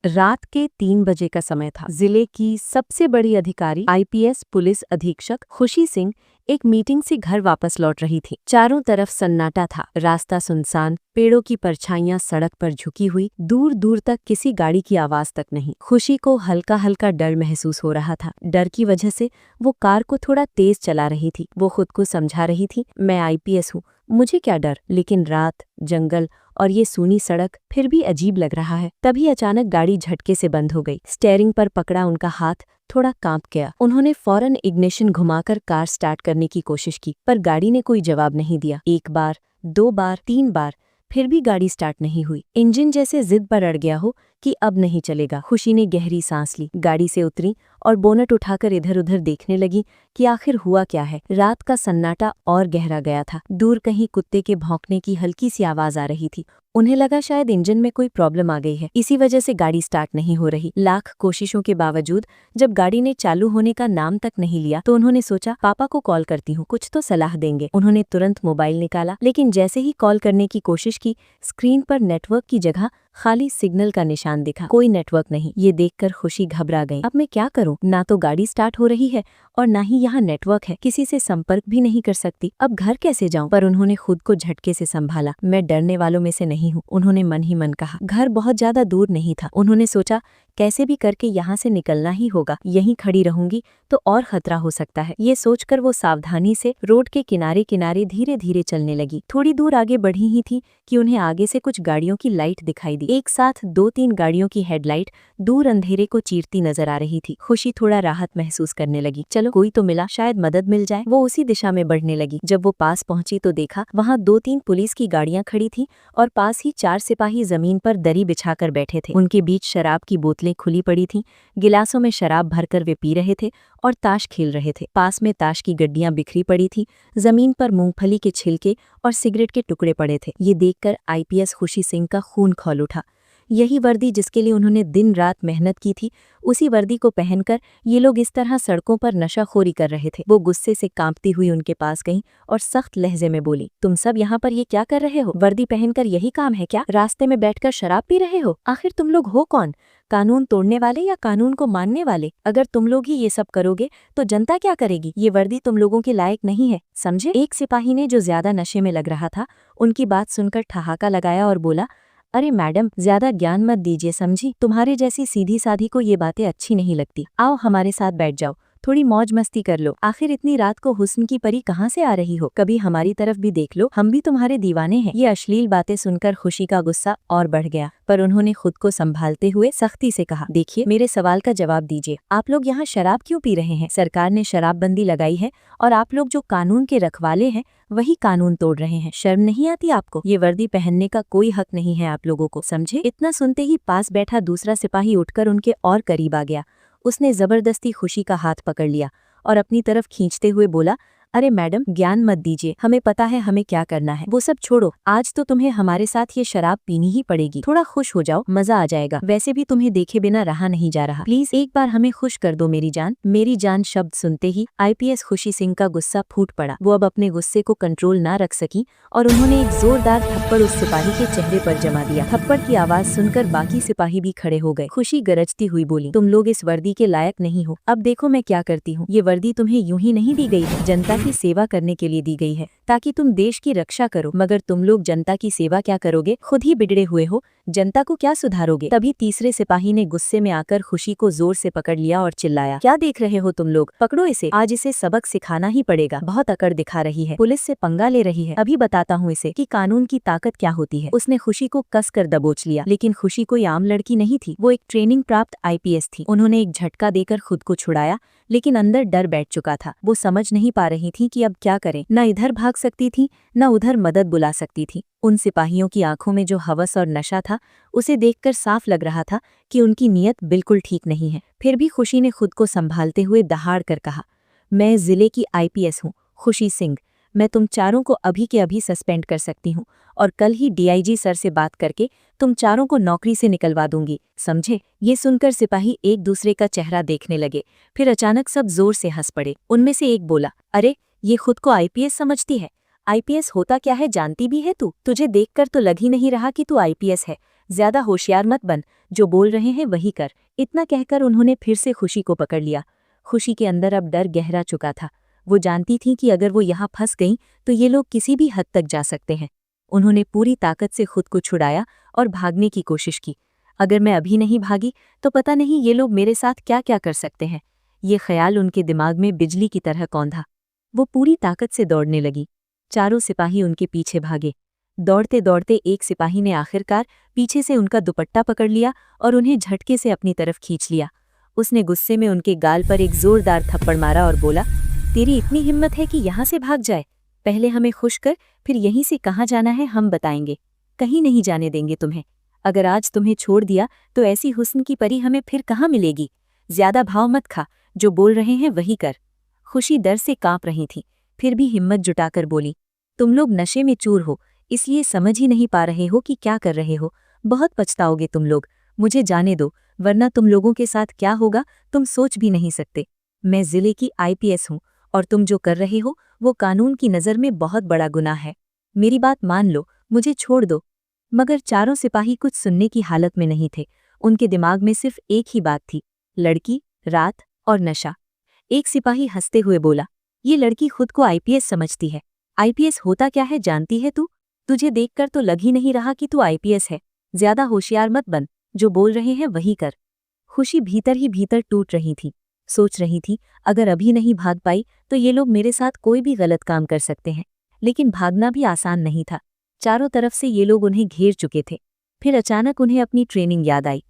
रात के 3 बजे का समय था। जिले की सबसे बड़ी अधिकारी आईपीएस पुलिस अधीक्षक खुशी सिंह एक मीटिंग से घर वापस लौट रही थी। चारों तरफ सन्नाटा था, रास्ता सुनसान, पेड़ों की परछाइयां सड़क पर झुकी हुई, दूर दूर तक किसी गाड़ी की आवाज तक नहीं। खुशी को हल्का हल्का डर महसूस हो रहा था। डर की वजह से वो कार को थोड़ा तेज चला रही थी। वो खुद को समझा रही थी, मैं आईपीएस हूँ, मुझे क्या डर। लेकिन रात, जंगल और ये सूनी सड़क फिर भी अजीब लग रहा है। तभी अचानक गाड़ी झटके से बंद हो गई। स्टीयरिंग पर पकड़ा उनका हाथ थोड़ा कांप गया। उन्होंने फौरन इग्निशन घुमाकर कार स्टार्ट करने की कोशिश की, पर गाड़ी ने कोई जवाब नहीं दिया। 1 बार, 2 बार, 3 बार, फिर भी गाड़ी स्टार्ट नहीं हुई। इंजन जैसे जिद पर अड़ गया हो कि अब नहीं चलेगा। खुशी ने गहरी सांस ली, गाड़ी से उतरी और बोनट उठाकर इधर उधर देखने लगी कि आखिर हुआ क्या है। रात का सन्नाटा और गहरा गया था। दूर कहीं कुत्ते के भौंकने की हल्की सी आवाज आ रही थी। उन्हें लगा शायद इंजन में कोई प्रॉब्लम आ गई है, इसी वजह से गाड़ी स्टार्ट नहीं हो रही। लाख कोशिशों के बावजूद जब गाड़ी ने चालू होने का नाम तक नहीं लिया तो उन्होंने सोचा, पापा को कॉल करती हूँ, कुछ तो सलाह देंगे। उन्होंने तुरंत मोबाइल निकाला, लेकिन जैसे ही कॉल करने की कोशिश की, स्क्रीन पर नेटवर्क की जगह खाली सिग्नल का निशान दिखा। कोई नेटवर्क नहीं। ये देखकर खुशी घबरा गई। अब मैं क्या करूं? ना तो गाड़ी स्टार्ट हो रही है और ना ही यहाँ नेटवर्क है। किसी से संपर्क भी नहीं कर सकती। अब घर कैसे जाऊं? पर उन्होंने खुद को झटके से संभाला। मैं डरने वालों में से नहीं हूँ, उन्होंने मन ही मन कहा। घर बहुत ज्यादा दूर नहीं था। उन्होंने सोचा, कैसे भी करके यहाँ से निकलना ही होगा। यहीं खड़ी रहूंगी तो और खतरा हो सकता है। ये सोचकर वो सावधानी से रोड के किनारे किनारे धीरे धीरे चलने लगी। थोड़ी दूर आगे बढ़ी ही थी कि उन्हें आगे से कुछ गाड़ियों की लाइट दिखाई दी। एक साथ 2-3 गाड़ियों की हेडलाइट दूर अंधेरे को चीरती नजर आ रही थी। खुशी थोड़ा राहत महसूस करने लगी। चलो कोई तो मिला, शायद मदद मिल जाए। वो उसी दिशा में बढ़ने लगी। जब वो पास पहुंची तो देखा वहां 2-3 पुलिस की गाड़ियां खड़ी थी और पास ही 4 सिपाही जमीन पर दरी बिछाकर बैठे थे। उनके बीच शराब की बोतलें खुली पड़ी थीं। गिलासों में शराब भरकर वे पी रहे थे और ताश खेल रहे थे। पास में ताश की गड्डियां बिखरी पड़ी थी। जमीन पर मूंगफली के छिलके और सिगरेट के टुकड़े पड़े थे। ये देखकर आईपीएस खुशी सिंह का खून खौल उठा। यही वर्दी जिसके लिए उन्होंने दिन रात मेहनत की थी, उसी वर्दी को पहनकर ये लोग इस तरह सड़कों पर नशाखोरी कर रहे थे। वो गुस्से से कांपती हुई उनके पास गईं और सख्त लहजे में बोली, तुम सब यहाँ पर ये क्या कर रहे हो? वर्दी पहनकर यही काम है क्या? रास्ते में बैठकर शराब पी रहे हो? आखिर तुम लोग हो कौन? कानून तोड़ने वाले या कानून को मानने वाले? अगर तुम लोग ही ये सब करोगे तो जनता क्या करेगी? ये वर्दी तुम लोगों के लायक नहीं है, समझे? एक सिपाही ने, जो ज्यादा नशे में लग रहा था, उनकी बात सुनकर ठहाका लगाया और बोला, अरे मैडम, ज्यादा ज्ञान मत दीजिए, समझी? तुम्हारे जैसी सीधी साधी को ये बातें अच्छी नहीं लगती। आओ हमारे साथ बैठ जाओ, थोड़ी मौज मस्ती कर लो। आखिर इतनी रात को हुस्न की परी कहाँ से आ रही हो? कभी हमारी तरफ भी देख लो, हम भी तुम्हारे दीवाने हैं। ये अश्लील बातें सुनकर खुशी का गुस्सा और बढ़ गया, पर उन्होंने खुद को संभालते हुए सख्ती से कहा, देखिए, मेरे सवाल का जवाब दीजिए। आप लोग यहाँ शराब क्यों पी रहे हैं? सरकार ने शराबबंदी लगाई है और आप लोग जो कानून के रखवाले हैं वही कानून तोड़ रहे हैं। शर्म नहीं आती आपको? ये वर्दी पहनने का कोई हक नहीं है आप लोगों को, समझे? इतना सुनते ही पास बैठा दूसरा सिपाही उठकर उनके और करीब आ गया। उसने जबरदस्ती खुशी का हाथ पकड़ लिया और अपनी तरफ खींचते हुए बोला, अरे मैडम, ज्ञान मत दीजिए, हमें पता है हमें क्या करना है। वो सब छोड़ो, आज तो तुम्हें हमारे साथ ये शराब पीनी ही पड़ेगी। थोड़ा खुश हो जाओ, मजा आ जाएगा। वैसे भी तुम्हें देखे बिना रहा नहीं जा रहा। प्लीज एक बार हमें खुश कर दो मेरी जान। मेरी जान शब्द सुनते ही आईपीएस खुशी सिंह का गुस्सा फूट पड़ा। वो अब अपने गुस्से को कंट्रोल ना रख सकी और उन्होंने एक जोरदार थप्पड़ उस सिपाही के चेहरे पर जमा दिया। थप्पड़ की आवाज सुनकर बाकी सिपाही भी खड़े हो गए। खुशी गरजती हुई बोली, तुम लोग इस वर्दी के लायक नहीं हो। अब देखो मैं क्या करती हूँ। ये वर्दी तुम्हें यूं ही नहीं दी गई है, जनता की सेवा करने के लिए दी गई है, ताकि तुम देश की रक्षा करो। मगर तुम लोग जनता की सेवा क्या करोगे? खुद ही बिगड़े हुए हो, जनता को क्या सुधारोगे? तभी तीसरे सिपाही ने गुस्से में आकर खुशी को जोर से पकड़ लिया और चिल्लाया, क्या देख रहे हो तुम लोग? पकड़ो इसे, आज इसे सबक सिखाना ही पड़ेगा। बहुत अकड़ दिखा रही है, पुलिस से पंगा ले रही है। अभी बताता हूँ इसे कि कानून की ताकत क्या होती है। उसने खुशी को कसकर दबोच लिया, लेकिन खुशी कोई आम लड़की नहीं थी। वो एक ट्रेनिंग प्राप्त आईपीएस थी। उन्होंने एक झटका देकर खुद को छुड़ाया, लेकिन अंदर डर बैठ चुका था। वो समझ नहीं पा रही थी कि अब क्या करें। न इधर भाग सकती थी, न उधर मदद बुला सकती थी। उन सिपाहियों की आंखों में जो हवस और नशा था, उसे देखकर साफ लग रहा था कि उनकी नीयत बिल्कुल ठीक नहीं है। फिर भी खुशी ने खुद को संभालते हुए दहाड़ कर कहा, मैं जिले की आईपीएस हूँ, खुशी सिंह। मैं तुम चारों को अभी के अभी सस्पेंड कर सकती हूँ और कल ही डीआईजी सर से बात करके तुम चारों को नौकरी से निकलवा दूंगी, समझे? ये सुनकर सिपाही एक दूसरे का चेहरा देखने लगे। फिर अचानक सब जोर से हंस पड़े। उनमें से एक बोला, अरे, ये खुद को आईपीएस समझती है? आईपीएस होता क्या है जानती भी है तू? तुझे देखकर तो लग ही नहीं रहा कि तू आईपीएस है। ज्यादा होशियार मत बन, जो बोल रहे हैं वही कर। इतना कहकर उन्होंने फिर से खुशी को पकड़ लिया। खुशी के अंदर अब डर गहरा चुका था। वो जानती थी कि अगर वो यहाँ फंस गईं तो ये लोग किसी भी हद तक जा सकते हैं। उन्होंने पूरी ताकत से खुद को छुड़ाया और भागने की कोशिश की। अगर मैं अभी नहीं भागी तो पता नहीं ये लोग मेरे साथ क्या क्या कर सकते हैं। ये ख्याल उनके दिमाग में बिजली की तरह कौंधा। वो पूरी ताकत से दौड़ने लगी। चारों सिपाही उनके पीछे भागे। दौड़ते दौड़ते एक सिपाही ने आखिरकार पीछे से उनका दुपट्टा पकड़ लिया और उन्हें झटके से अपनी तरफ खींच लिया। उसने गुस्से में उनके गाल पर एक जोरदार थप्पड़ मारा और बोला, तेरी इतनी हिम्मत है कि यहाँ से भाग जाए? पहले हमें खुश कर, फिर यहीं से कहाँ जाना है हम बताएंगे। कहीं नहीं जाने देंगे तुम्हें। अगर आज तुम्हें छोड़ दिया तो ऐसी हुस्न की परी हमें फिर कहाँ मिलेगी। ज्यादा भाव मत खा, जो बोल रहे हैं वही कर। खुशी डर से कांप रही थी, फिर भी हिम्मत जुटाकर बोली, तुम लोग नशे में चूर हो, इसलिए समझ ही नहीं पा रहे हो कि क्या कर रहे हो। बहुत पछताओगे तुम लोग। मुझे जाने दो, वरना तुम लोगों के साथ क्या होगा तुम सोच भी नहीं सकते। मैं जिले की आईपीएस हूँ और तुम जो कर रहे हो वो कानून की नज़र में बहुत बड़ा गुनाह है। मेरी बात मान लो, मुझे छोड़ दो। मगर चारों सिपाही कुछ सुनने की हालत में नहीं थे। उनके दिमाग में सिर्फ एक ही बात थी, लड़की, रात और नशा। एक सिपाही हंसते हुए बोला, ये लड़की खुद को आईपीएस समझती है। आईपीएस होता क्या है जानती है तू? तुझे देखकर तो लग ही नहीं रहा कि तू आईपीएस है। ज्यादा होशियार मत बन, जो बोल रहे हैं वही कर। खुशी भीतर ही भीतर टूट रही थी। सोच रही थी, अगर अभी नहीं भाग पाई तो ये लोग मेरे साथ कोई भी गलत काम कर सकते हैं। लेकिन भागना भी आसान नहीं था। चारों तरफ से ये लोग उन्हें घेर चुके थे। फिर अचानक उन्हें अपनी ट्रेनिंग याद आई।